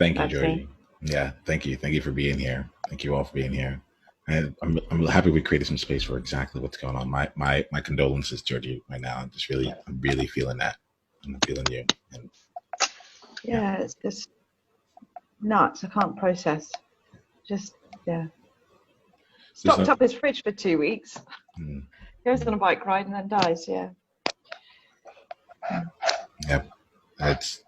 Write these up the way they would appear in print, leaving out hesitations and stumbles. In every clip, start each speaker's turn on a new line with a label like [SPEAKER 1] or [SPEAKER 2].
[SPEAKER 1] Thank you,
[SPEAKER 2] That's me.
[SPEAKER 1] Georgie. Yeah, thank you. Thank you for being here. Thank you all for being here. And I'm happy we created some space for exactly what's going on. My condolences, Georgie, right now. I'm really feeling that. I'm feeling you. And yeah,
[SPEAKER 2] Yeah, it's just nuts. I can't process. Just, yeah.
[SPEAKER 1] there's
[SPEAKER 2] Stocked
[SPEAKER 1] no,
[SPEAKER 2] up his fridge for 2 weeks,
[SPEAKER 1] mm,
[SPEAKER 2] goes on
[SPEAKER 1] mm,
[SPEAKER 2] a bike ride and then dies. Yeah.
[SPEAKER 1] yeah, it's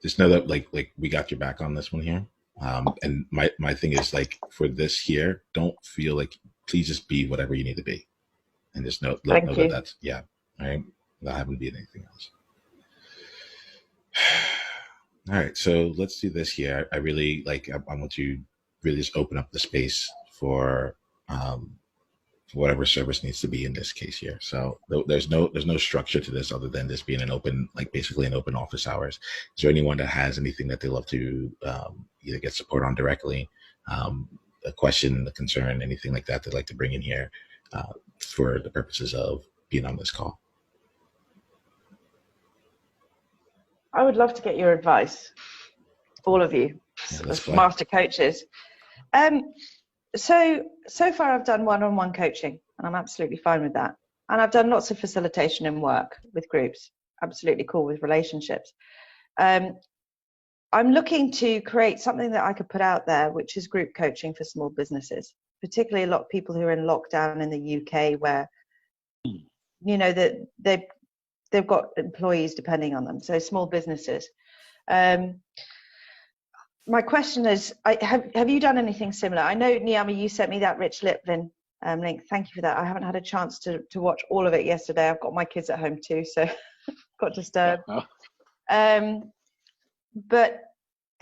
[SPEAKER 1] just know that like we got your back on this one here. And my thing is like for this here, don't feel like please just be whatever you need to be, and just know
[SPEAKER 2] Thank
[SPEAKER 1] that
[SPEAKER 2] you.
[SPEAKER 1] that's yeah, all right, without having to be anything else. All right, so let's do this here. I really like. I want to really just open up the space um, for whatever service needs to be in this case here. So there's no structure to this other than this being an open, like basically an open office hours. Is there anyone that has anything that they love to either get support on directly, um, a question, a concern, anything like that they'd like to bring in here for the purposes of being on this call?
[SPEAKER 2] I would love to get your advice, all of you,
[SPEAKER 1] Yeah, let's
[SPEAKER 2] as
[SPEAKER 1] play.
[SPEAKER 2] master coaches. Um, so far I've done one-on-one coaching, and I'm absolutely fine with that. And I've done lots of facilitation in work with groups. Absolutely cool with relationships. Um, I'm looking to create something that I could put out there, which is group coaching for small businesses, particularly a lot of people who are in lockdown in the UK, where that they've got employees depending on them. So small businesses. Um, my question is, have you done anything similar? I know, Niyama, you sent me that Rich Liplin link. Thank you for that. I haven't had a chance to watch all of it yesterday. I've got my kids at home too, so got disturbed. Um, but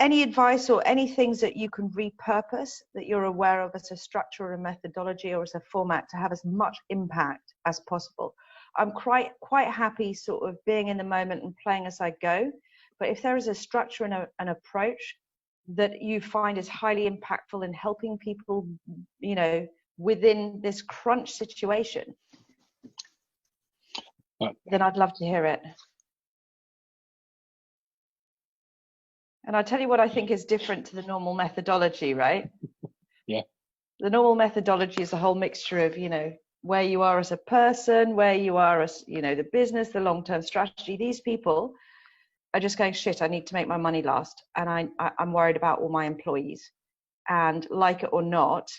[SPEAKER 2] any advice or any things that you can repurpose that you're aware of as a structure or a methodology or as a format to have as much impact as possible? I'm quite happy sort of being in the moment and playing as I go. But if there is a structure and an approach that you find is highly impactful in helping people, within this crunch situation, then I'd love to hear it. And I'll tell you what I think is different to the normal methodology, right?
[SPEAKER 3] Yeah.
[SPEAKER 2] The normal methodology is a whole mixture of, where you are as a person, where you are as, the business, the long-term strategy. These people are just going, shit, I need to make my money last. And I'm worried about all my employees. And like it or not,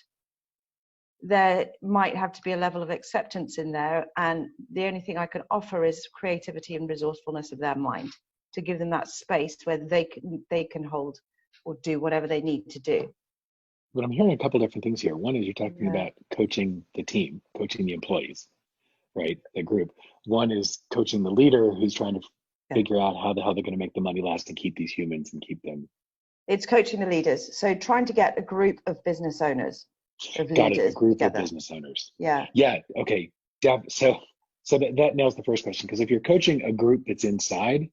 [SPEAKER 2] there might have to be a level of acceptance in there. And the only thing I can offer is creativity and resourcefulness of their mind to give them that space where they can hold or do whatever they need to do.
[SPEAKER 3] But I'm hearing a couple different things here. One is you're talking
[SPEAKER 2] Yeah.
[SPEAKER 3] about coaching the team, coaching the employees, right? The group. One is coaching the leader who's trying to figure out how the hell they're going to make the money last and keep these humans and keep them.
[SPEAKER 2] It's coaching the leaders. So trying to get a group of business owners, of
[SPEAKER 3] Got it. A
[SPEAKER 2] leaders
[SPEAKER 3] group
[SPEAKER 2] together.
[SPEAKER 3] of business owners.
[SPEAKER 2] Yeah.
[SPEAKER 3] Yeah. Okay. So that nails the first question, because if you're coaching a group that's inside,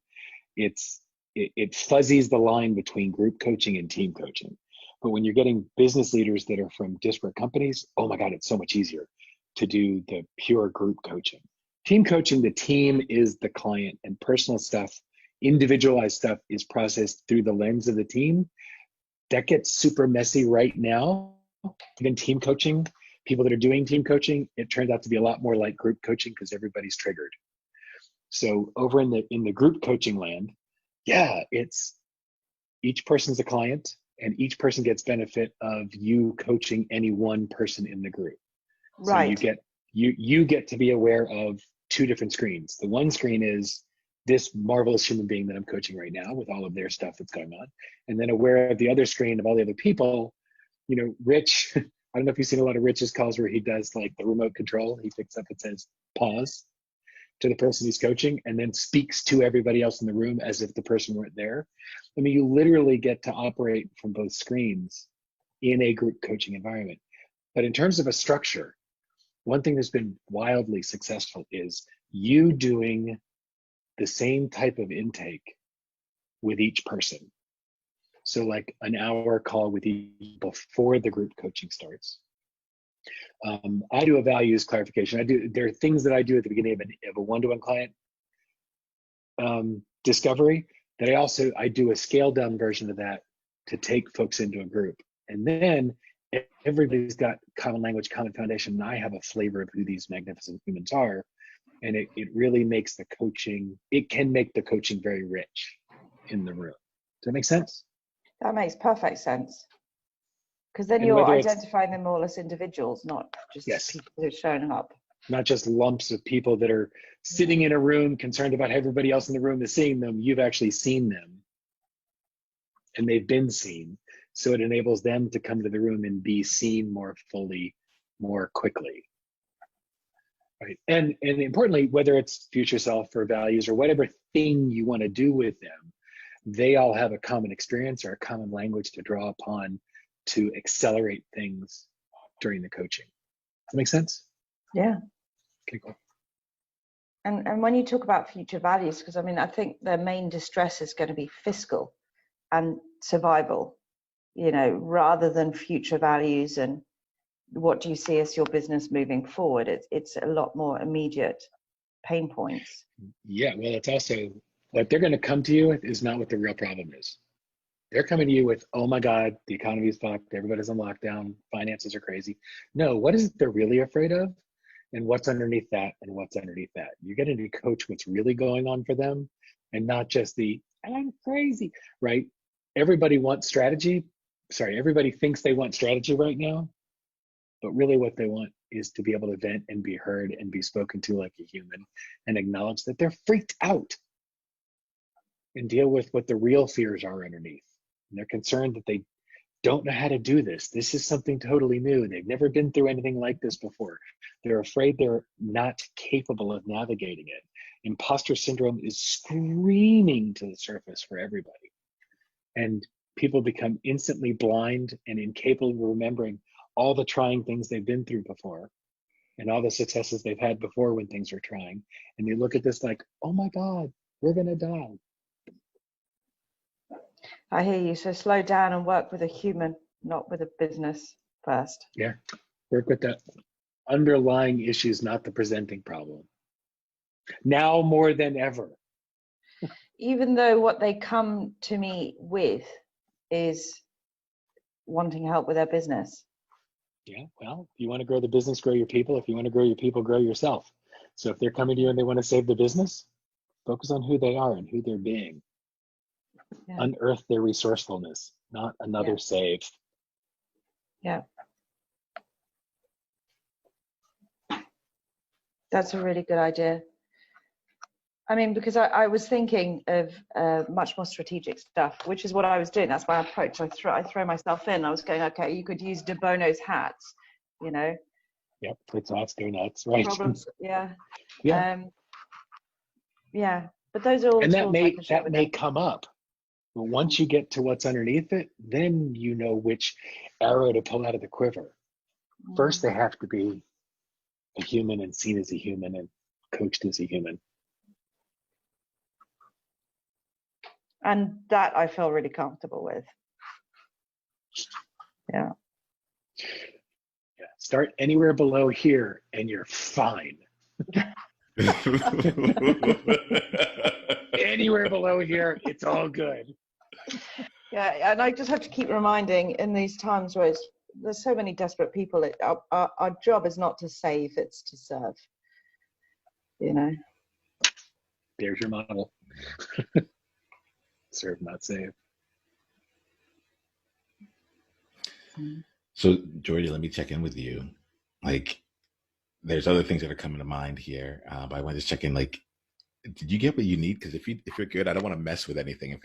[SPEAKER 3] it fuzzies the line between group coaching and team coaching. But when you're getting business leaders that are from disparate companies, oh my God, it's so much easier to do the pure group coaching. Team coaching, the team is the client, and personal stuff, individualized stuff is processed through the lens of the team. That gets super messy right now. Even team coaching, people that are doing team coaching, it turns out to be a lot more like group coaching because everybody's triggered. So over in the group coaching land, yeah, it's each person's a client and each person gets benefit of you coaching any one person in the group.
[SPEAKER 2] Right.
[SPEAKER 3] So you get to be aware of two different screens. The one screen is this marvelous human being that I'm coaching right now with all of their stuff that's going on. And then aware of the other screen of all the other people. Rich, I don't know if you've seen a lot of Rich's calls where he does like the remote control. He picks up and says, pause to the person he's coaching and then speaks to everybody else in the room as if the person weren't there. I mean, you literally get to operate from both screens in a group coaching environment. But in terms of a structure, one thing that's been wildly successful is you doing the same type of intake with each person. So like an hour call with each before the group coaching starts. I do a values clarification. There are things that I do at the beginning of a one-to-one client discovery that I do a scaled down version of that to take folks into a group. And then everybody's got common language, common foundation, and I have a flavor of who these magnificent humans are. And it really makes the coaching, it can make the coaching very rich in the room. Does that make sense?
[SPEAKER 2] That makes perfect sense. Because then
[SPEAKER 3] And
[SPEAKER 2] you're
[SPEAKER 3] whether it's-
[SPEAKER 2] identifying them all as individuals, not just
[SPEAKER 3] Yes.
[SPEAKER 2] people who are showing up.
[SPEAKER 3] Not just lumps of people that are sitting in a room concerned about how everybody else in the room is seeing them. You've actually seen them and they've been seen. So it enables them to come to the room and be seen more fully, more quickly. Right. And importantly, whether it's future self or values or whatever thing you want to do with them, they all have a common experience or a common language to draw upon to accelerate things during the coaching. Does that make sense?
[SPEAKER 2] Yeah.
[SPEAKER 3] Okay, cool.
[SPEAKER 2] And when you talk about future values, because I mean, I think the main distress is going to be fiscal and survival, you know, rather than future values and what do you see as your business moving forward. It's a lot more immediate pain points.
[SPEAKER 3] Yeah, well, it's also what they're going to come to you with is not what the real problem is. They're coming to you with, oh my God, the economy is fucked, everybody's on lockdown, finances are crazy. No, what is it they're really afraid of? And what's underneath that and what's underneath that? You're getting to coach what's really going on for them and not just the, I'm crazy, right? Everybody wants strategy. Sorry, everybody thinks they want strategy right now, but really what they want is to be able to vent and be heard and be spoken to like a human and acknowledge that they're freaked out and deal with what the real fears are underneath. And they're concerned that they don't know how to do this. This is something totally new. They've never been through anything like this before. They're afraid they're not capable of navigating it. Imposter syndrome is screaming to the surface for everybody. And people become instantly blind and incapable of remembering all the trying things they've been through before and all the successes they've had before when things were trying. And they look at this like, oh my God, we're gonna die.
[SPEAKER 2] I hear you. So slow down and work with a human, not with a business first.
[SPEAKER 3] Yeah, work with the underlying issues, not the presenting problem. Now more than ever.
[SPEAKER 2] Even though what they come to me with is wanting help with their business.
[SPEAKER 3] Yeah, well, if you want to grow the business, grow your people. If you want to grow your people, grow yourself. So if they're coming to you and they want to save the business, focus on who they are and who they're being.
[SPEAKER 2] Yeah.
[SPEAKER 3] Unearth their resourcefulness, not another save.
[SPEAKER 2] Yeah. That's a really good idea. I mean, because I was thinking of much more strategic stuff, which is what I was doing. That's my approach. I throw myself in. I was going, okay, you could use De Bono's hats, you know.
[SPEAKER 3] Yep, it's nuts, go nuts, right?
[SPEAKER 2] Problems, yeah.
[SPEAKER 3] Yeah.
[SPEAKER 2] Yeah, but those are all
[SPEAKER 3] And
[SPEAKER 2] tools I can share
[SPEAKER 3] that
[SPEAKER 2] with
[SPEAKER 3] may
[SPEAKER 2] them.
[SPEAKER 3] come up. But once you get to what's underneath it, then you know which arrow to pull out of the quiver. First, they have to be a human and seen as a human and coached as a human.
[SPEAKER 2] And that I feel really comfortable with. Yeah.
[SPEAKER 3] Yeah. Start anywhere below here and you're fine. Anywhere below here, it's all good.
[SPEAKER 2] Yeah, and I just have to keep reminding in these times where there's so many desperate people, our job is not to save, it's to serve. You know?
[SPEAKER 3] There's your model. Serve, not save.
[SPEAKER 1] So, Jordy, let me check in with you. Like, there's other things that are coming to mind here, but I want to just check in. Like, did you get what you need? Because if you're good, I don't want to mess with anything. I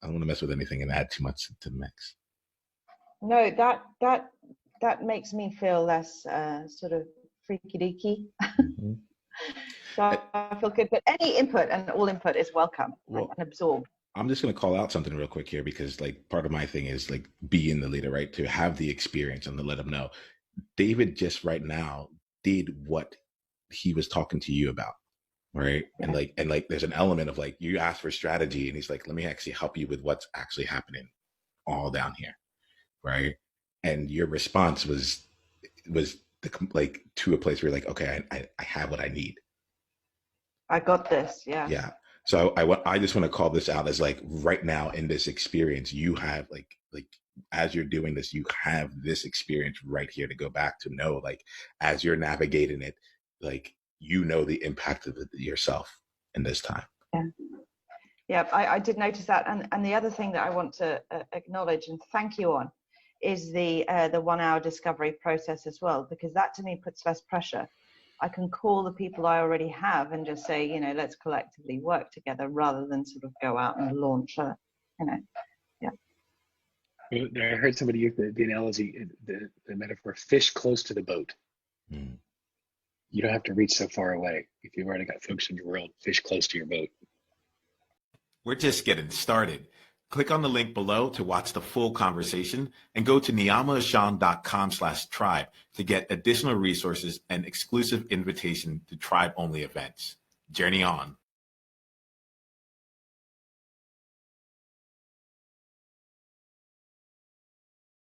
[SPEAKER 1] don't want to mess with anything and add too much to the mix.
[SPEAKER 2] No, that makes me feel less sort of freaky deaky.
[SPEAKER 1] Mm-hmm.
[SPEAKER 2] So I feel good. But any input and all input is welcome and absorbed.
[SPEAKER 1] I'm just going to call out something real quick here because like part of my thing is like being the leader, right? To have the experience and to let them know. David just right now did what he was talking to you about, right? Yeah. And like there's an element of like you asked for strategy and he's like, let me actually help you with what's actually happening all down here, right? And your response was like to a place where you're like, okay, I have what I need.
[SPEAKER 2] I got this. Yeah.
[SPEAKER 1] Yeah. So I just want to call this out as like right now in this experience, you have like as you're doing this, you have this experience right here to go back to know, like as you're navigating it, like you know the impact of it yourself in this time.
[SPEAKER 2] Yeah. Yeah, I did notice that, and the other thing that I want to acknowledge and thank you on is the 1 hour discovery process as well, because that to me puts less pressure. I can call the people I already have and just say, you know, let's collectively work together rather than sort of go out and launch a, you know, yeah.
[SPEAKER 3] I heard somebody use the analogy, the metaphor, fish close to the boat.
[SPEAKER 1] Mm.
[SPEAKER 3] You don't have to reach so far away. If you've already got folks in your world, fish close to your boat.
[SPEAKER 4] We're just getting started. Click on the link below to watch the full conversation and go to niyamaashawn.com/tribe to get additional resources and exclusive invitation to tribe-only events. Journey on.